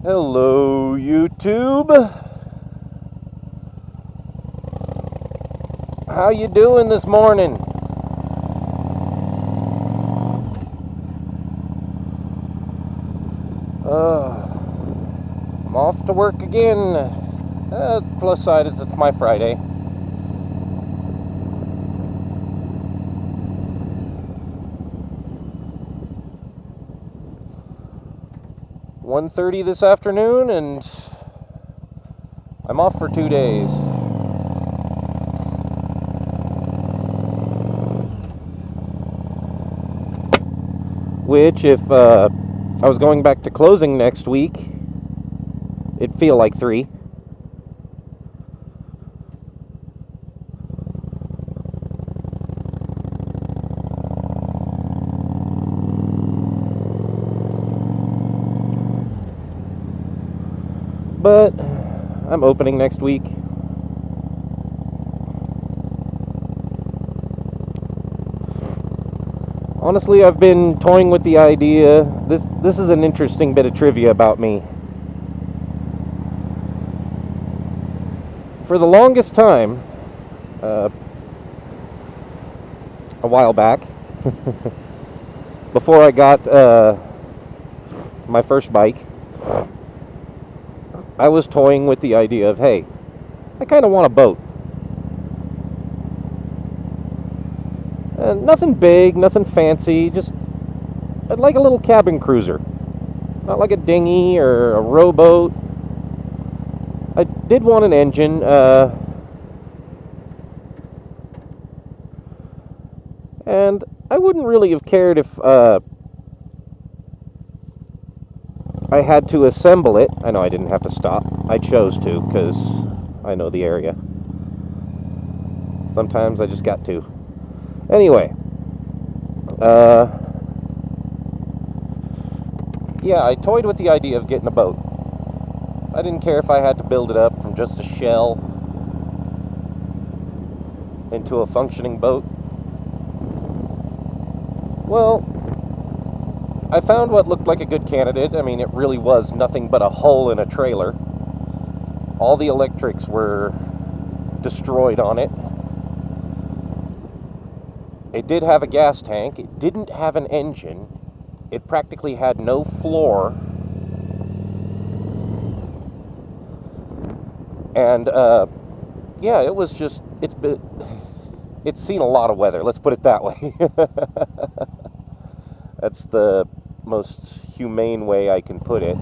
Hello, YouTube. How you doing this morning? I'm off to work again. Plus side is it's my Friday. $1:30 this afternoon, and I'm off for 2 days. Which, if I was going back to closing next week, it'd feel like 3. But I'm opening next week. Honestly, I've been toying with the idea. This is an interesting bit of trivia about me. For the longest time, a while back, before I got my first bike, I was toying with the idea of, hey, I kind of want a boat. Nothing big, nothing fancy, just I'd like a little cabin cruiser. Not like a dinghy or a rowboat. I did want an engine. And I wouldn't really have cared if I had to assemble it. I know I didn't have to stop. I chose to because I know the area. Sometimes I just got to. Anyway, yeah, I toyed with the idea of getting a boat. I didn't care if I had to build it up from just a shell into a functioning boat. Well, I found what looked like a good candidate. I mean, it really was nothing but a hull in a trailer. All the electrics were destroyed on it. It did have a gas tank. It didn't have an engine. It practically had no floor. And, yeah, it was just, it's seen a lot of weather. Let's put it that way. That's the most humane way I can put it.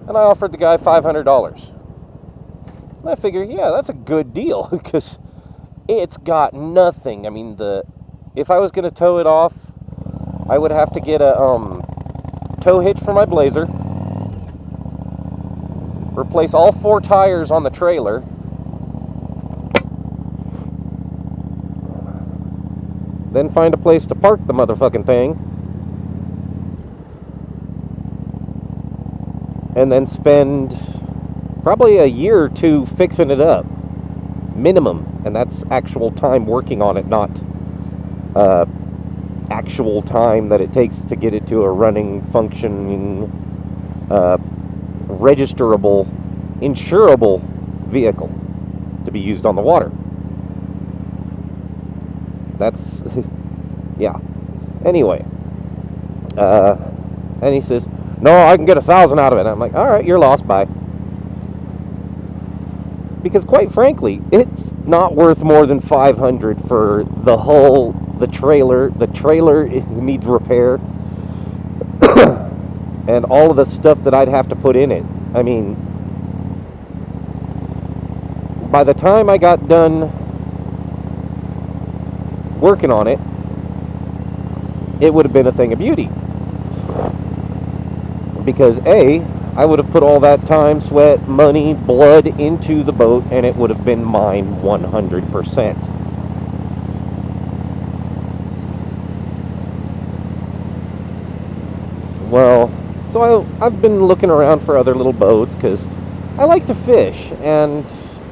And I offered the guy $500. And I figured, yeah, that's a good deal because it's got nothing. I mean, if I was going to tow it off, I would have to get a tow hitch for my Blazer, replace all 4 tires on the trailer, then find a place to park the motherfucking thing, and then spend probably a year or 2 fixing it up, minimum. And that's actual time working on it, not actual time that it takes to get it to a running, functioning, registerable, insurable vehicle to be used on the water. That's, yeah. Anyway, and he says, no, I can get 1,000 out of it. I'm like, all right, you're lost, bye. Because quite frankly, it's not worth more than $500 for the hull, the trailer. The trailer needs repair. And all of the stuff that I'd have to put in it. I mean, by the time I got done working on it, it would have been a thing of beauty. Because A, I would have put all that time, sweat, money, blood into the boat, and it would have been mine 100%. Well, so I've been looking around for other little boats because I like to fish, and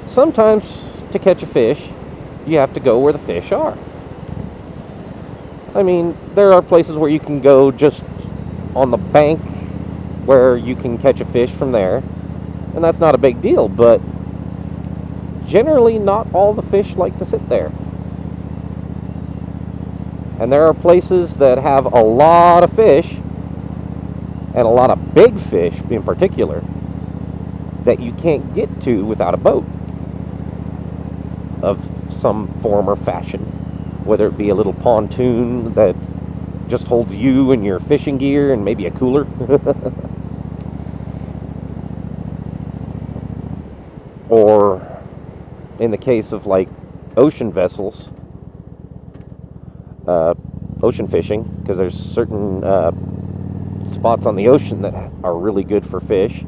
sometimes to catch a fish, you have to go where the fish are. I mean, there are places where you can go just on the bank where you can catch a fish from there, and that's not a big deal, but generally not all the fish like to sit there. And there are places that have a lot of fish, and a lot of big fish in particular, that you can't get to without a boat of some form or fashion, whether it be a little pontoon that just holds you and your fishing gear and maybe a cooler. Or in the case of like ocean vessels, ocean fishing, because there's certain spots on the ocean that are really good for fish.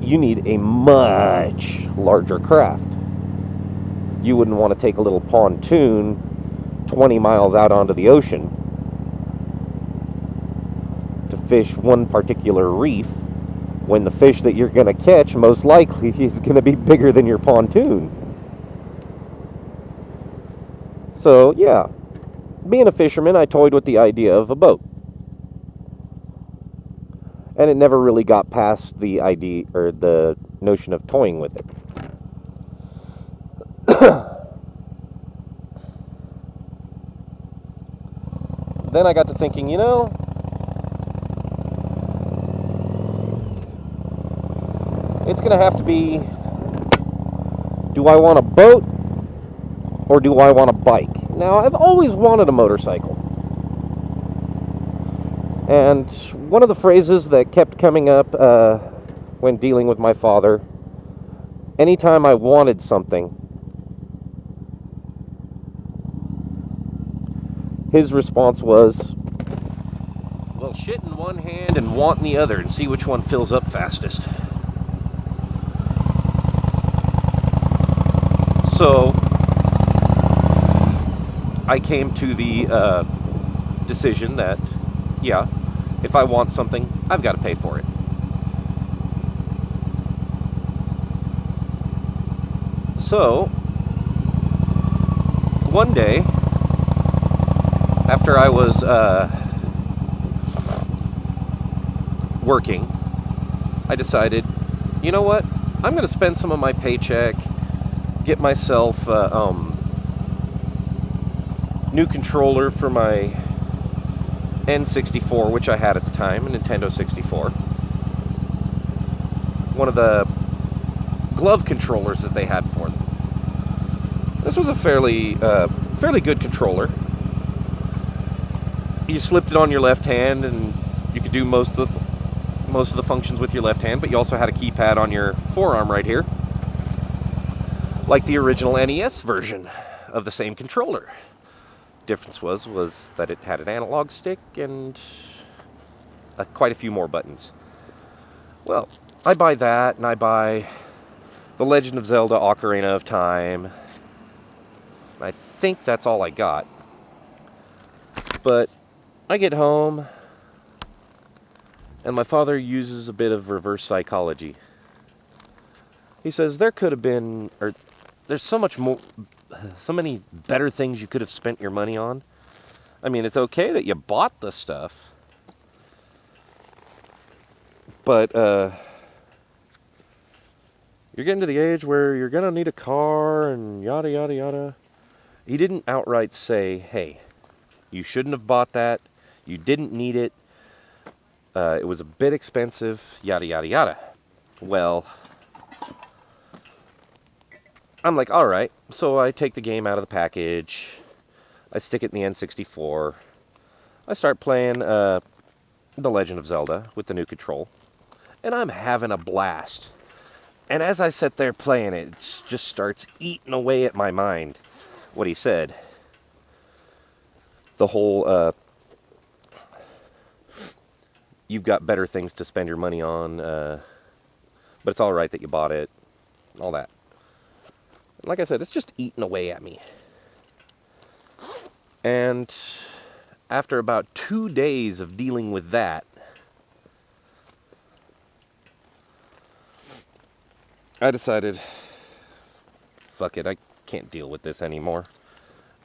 You need a much larger craft. You wouldn't want to take a little pontoon 20 miles out onto the ocean to fish one particular reef, when the fish that you're going to catch most likely is going to be bigger than your pontoon. So yeah, being a fisherman, I toyed with the idea of a boat. And it never really got past the idea or the notion of toying with it. Then I got to thinking, you know, it's going to have to be, do I want a boat or do I want a bike? Now, I've always wanted a motorcycle. And one of the phrases that kept coming up when dealing with my father, anytime I wanted something, his response was, well, shit in one hand and want in the other, and see which one fills up fastest. So I came to the decision that, yeah, if I want something, I've got to pay for it. So one day, after I was working, I decided, you know what, I'm going to spend some of my paycheck, get myself new controller for my N64, which I had at the time, a Nintendo 64. One of the glove controllers that they had for them. This was a fairly good controller. You slipped it on your left hand, and you could do most of the functions with your left hand, but you also had a keypad on your forearm right here, like the original NES version of the same controller. Difference was that it had an analog stick and quite a few more buttons. Well, I buy that, and I buy The Legend of Zelda: Ocarina of Time. I think that's all I got. But I get home, and my father uses a bit of reverse psychology. He says there could have been, or there's so much more, so many better things you could have spent your money on. I mean, it's okay that you bought the stuff, but you're getting to the age where you're going to need a car and yada, yada, yada. He didn't outright say, hey, you shouldn't have bought that. You didn't need it. It was a bit expensive, yada, yada, yada. Well, I'm like, all right. So I take the game out of the package. I stick it in the N64. I start playing The Legend of Zelda with the new control. And I'm having a blast. And as I sit there playing it, it just starts eating away at my mind. What he said. The whole, you've got better things to spend your money on, but it's all right that you bought it, all that. Like I said, it's just eating away at me. And after about 2 days of dealing with that, I decided, fuck it, I can't deal with this anymore.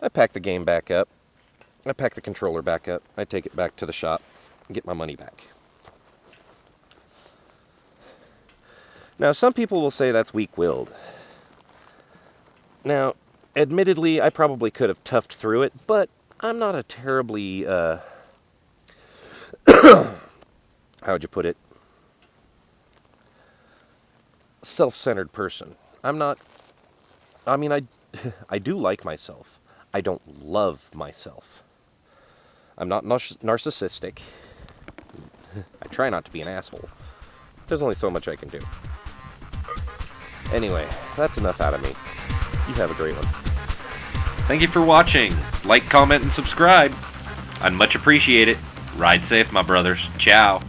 I pack the game back up. I pack the controller back up. I take it back to the shop and get my money back. Now, some people will say that's weak-willed. Now, admittedly, I probably could have toughed through it, but I'm not a terribly, how'd you put it? Self-centered person. I'm not, I mean, I do like myself. I don't love myself. I'm not narcissistic. I try not to be an asshole. There's only so much I can do. Anyway, that's enough out of me. You have a great one. Thank you for watching. Like, comment, and subscribe. I'd much appreciate it. Ride safe, my brothers. Ciao.